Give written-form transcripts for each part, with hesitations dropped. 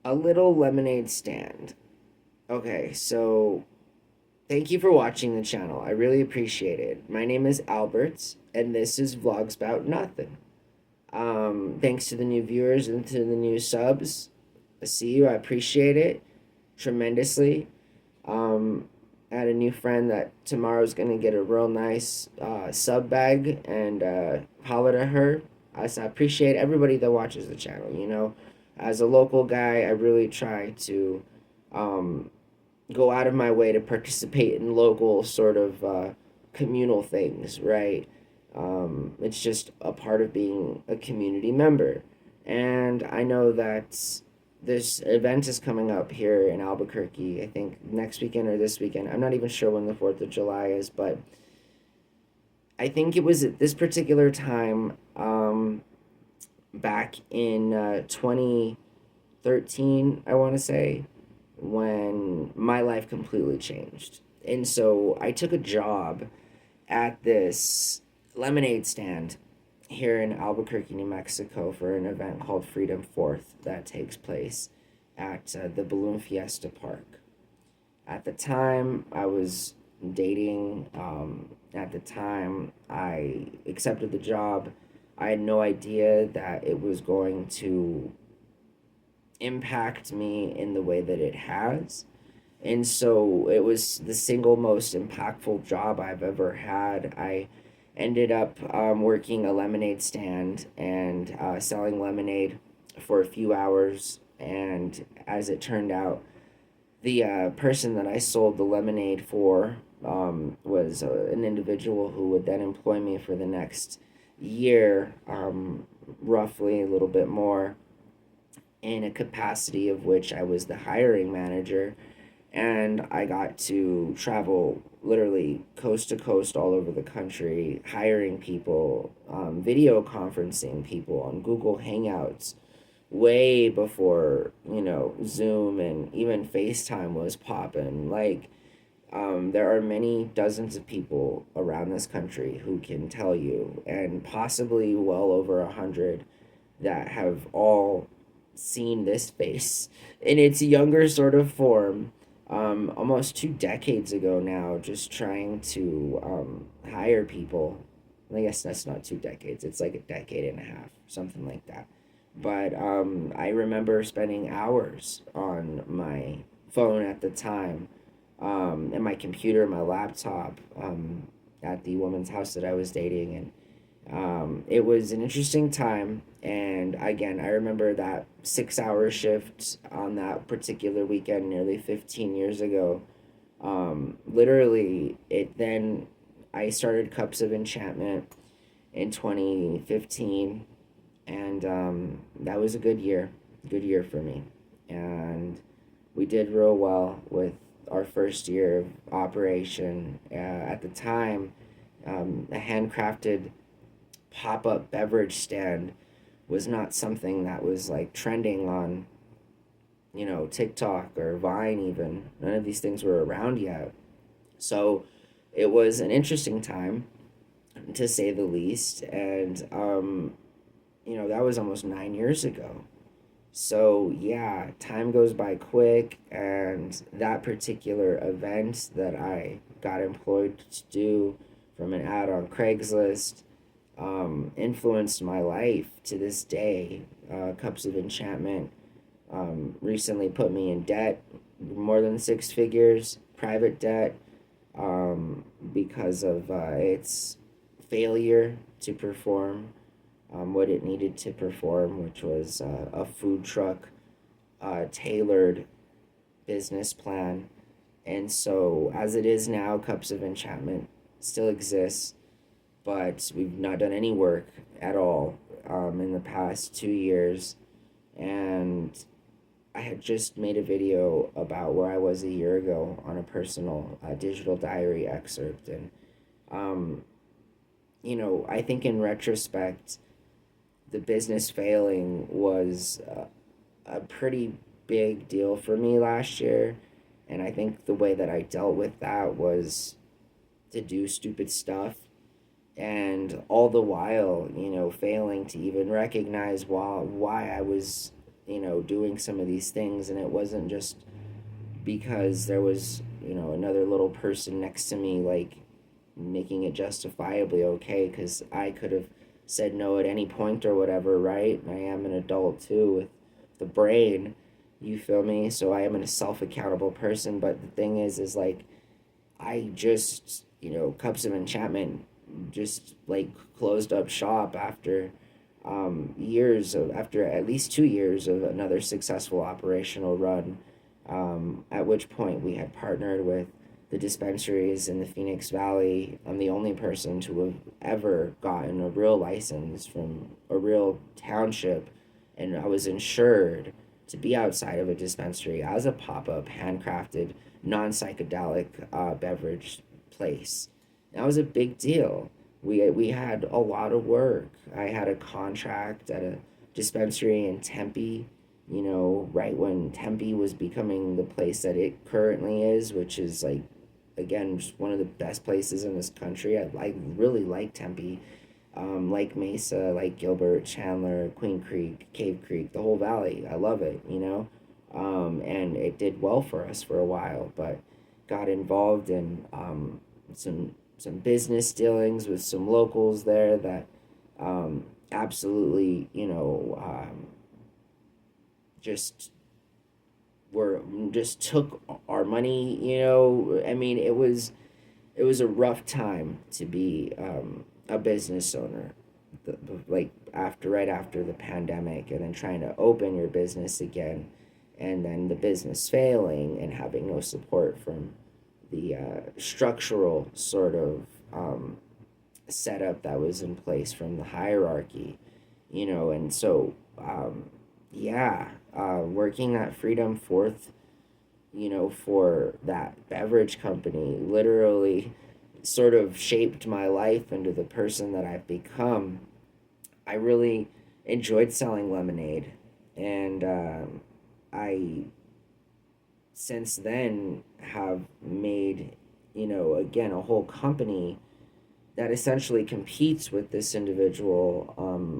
A little lemonade stand. Okay, so thank you for watching the channel. I really appreciate it. My name is Albert, and this is Vlogs About Nothing. Thanks to the new viewers and to the new subs. I see you. I appreciate it tremendously. I had a new friend that tomorrow's gonna get a real nice sub bag and holler at her. So I appreciate everybody that watches the channel. As a local guy, I really try to um, go out of my way to participate in local sort of communal things, right? It's just a part of being a community member. And I know that this event is coming up here in Albuquerque, I think next weekend or this weekend. I'm not even sure when the 4th of July is, but I think it was at this particular time back in 2013, I want to say, when my life completely changed. And so I took a job at this lemonade stand here in Albuquerque, New Mexico, for an event called Freedom Fourth that takes place at the Balloon Fiesta Park. At the time, I was dating. At the time, I accepted the job. I had no idea that it was going to impact me in the way that it has. And so it was the single most impactful job I've ever had. I ended up working a lemonade stand and selling lemonade for a few hours. And as it turned out, the person that I sold the lemonade for was an individual who would then employ me for the next year, roughly a little bit more, in a capacity of which I was the hiring manager. And I got to travel literally coast to coast all over the country, hiring people, video conferencing people on Google Hangouts way before, Zoom and even FaceTime was popping. There are many dozens of people around this country who can tell you, and possibly well over 100 that have all seen this face in its younger sort of form, almost 2 decades ago now, just trying to hire people. I guess that's not 2 decades, it's like a decade and a half, something like that. But I remember spending hours on my phone at the time, and my computer, my laptop, at the woman's house that I was dating. And it was an interesting time. And again, I remember that 6 hour shift on that particular weekend nearly 15 years ago. Literally, I started Cups of Enchantment in 2015. And that was a good year for me. And we did real well with our first year of operation. At the time, a handcrafted pop-up beverage stand was not something that was like trending on, TikTok or Vine even. None of these things were around yet. So it was an interesting time, to say the least. And that was almost 9 years ago. So yeah, time goes by quick, and that particular event that I got employed to do from an ad on Craigslist influenced my life to this day. Cups of Enchantment recently put me in debt, more than 6 figures, private debt, because of its failure to perform what it needed to perform, which was a food truck tailored business plan. And so, as it is now, Cups of Enchantment still exists, but we've not done any work at all in the past 2 years. And I had just made a video about where I was a year ago on a personal digital diary excerpt. And, I think in retrospect, the business failing was a pretty big deal for me last year. And I think the way that I dealt with that was to do stupid stuff. And all the while, failing to even recognize why I was doing some of these things, and it wasn't just because there was, another little person next to me, like, making it justifiably okay, because I could have said no at any point or whatever, right? I am an adult too with the brain, you feel me? So I am a self accountable person. But the thing is like, I just, Cups of Enchantment just like closed up shop after after at least 2 years of another successful operational run. At which point we had partnered with the dispensaries in the Phoenix Valley. I'm the only person to have ever gotten a real license from a real township, and I was insured to be outside of a dispensary as a pop up, handcrafted, non psychedelic beverage place. That was a big deal. We had a lot of work. I had a contract at a dispensary in Tempe, right when Tempe was becoming the place that it currently is, which is like, again, just one of the best places in this country. I really like Tempe, like Mesa, like Gilbert, Chandler, Queen Creek, Cave Creek, the whole valley. I love it. And it did well for us for a while, but got involved in some business dealings with some locals there that absolutely, just just took our money. I mean, it was a rough time to be a business owner, like right after the pandemic, and then trying to open your business again, and then the business failing and having no support from the structural sort of setup that was in place from the hierarchy, and so yeah, working at Freedom Fourth, for that beverage company literally sort of shaped my life into the person that I've become. I really enjoyed selling lemonade, and I since then have made, again, a whole company that essentially competes with this individual.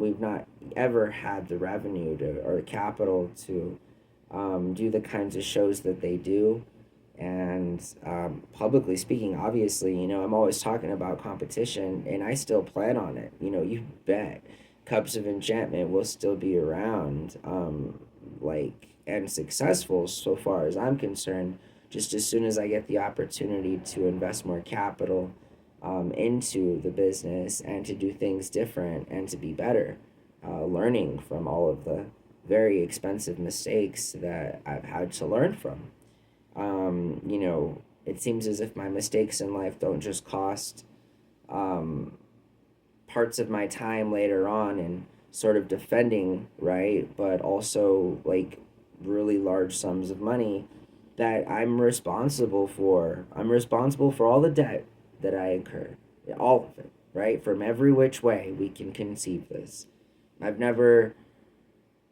We've not ever had the revenue or capital to do the kinds of shows that they do. And publicly speaking, obviously, I'm always talking about competition, and I still plan on it. You bet. Cups of Enchantment will still be around, and successful so far as I'm concerned, just as soon as I get the opportunity to invest more capital into the business and to do things different and to be better, learning from all of the very expensive mistakes that I've had to learn from. It seems as if my mistakes in life don't just cost parts of my time later on and sort of defending, right? But also like really large sums of money that I'm responsible for. I'm responsible for all the debt that I incur, all of it, right? From every which way we can conceive this. I've never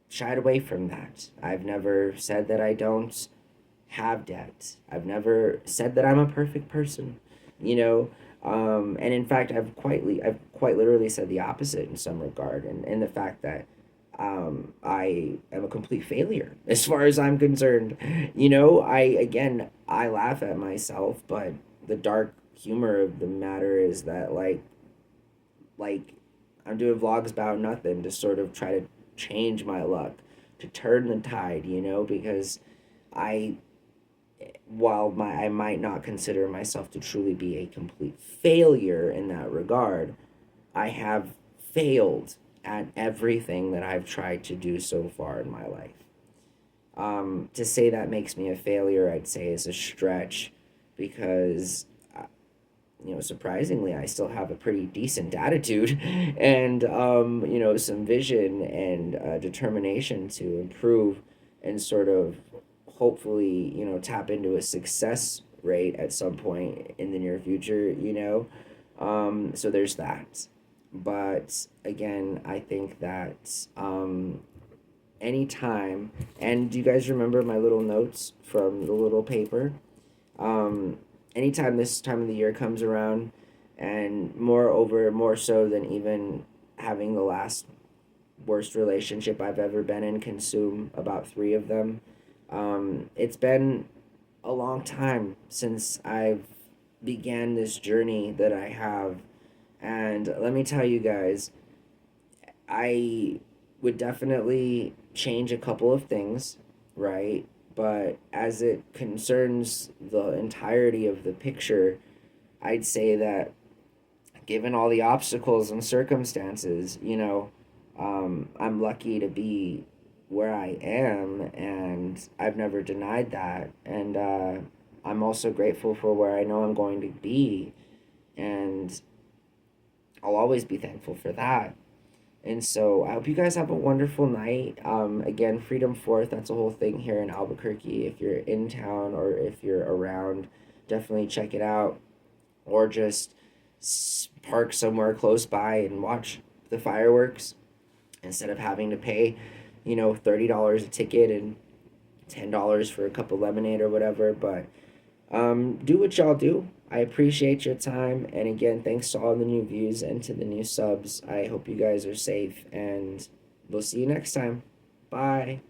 shied away from that. I've never said that I don't have debt. I've never said that I'm a perfect person, and in fact, I've quite literally said the opposite in some regard, and the fact that I am a complete failure as far as I'm concerned. I laugh at myself, but the dark humor of the matter is that like I'm doing vlogs about nothing to sort of try to change my luck, to turn the tide, because I I might not consider myself to truly be a complete failure in that regard, I have failed at everything that I've tried to do so far in my life. To say that makes me a failure, I'd say, is a stretch, because surprisingly, I still have a pretty decent attitude and, some vision and determination to improve and sort of hopefully, tap into a success rate at some point in the near future. So there's that. But again, I think that anytime, and do you guys remember my little notes from the little paper? Anytime this time of the year comes around, and more so than even having the last worst relationship I've ever been in consume about three of them. It's been a long time since I've began this journey that I have, and let me tell you guys, I would definitely change a couple of things, right? But as it concerns the entirety of the picture, I'd say that given all the obstacles and circumstances, I'm lucky to be where I am, and I've never denied that. And I'm also grateful for where I know I'm going to be, and I'll always be thankful for that. And so I hope you guys have a wonderful night. Again, Freedom Fourth, that's a whole thing here in Albuquerque. If you're in town or if you're around, definitely check it out. Or just park somewhere close by and watch the fireworks instead of having to pay, $30 a ticket and $10 for a cup of lemonade or whatever. But do what y'all do. I appreciate your time. And again, thanks to all the new views and to the new subs. I hope you guys are safe, and we'll see you next time. Bye.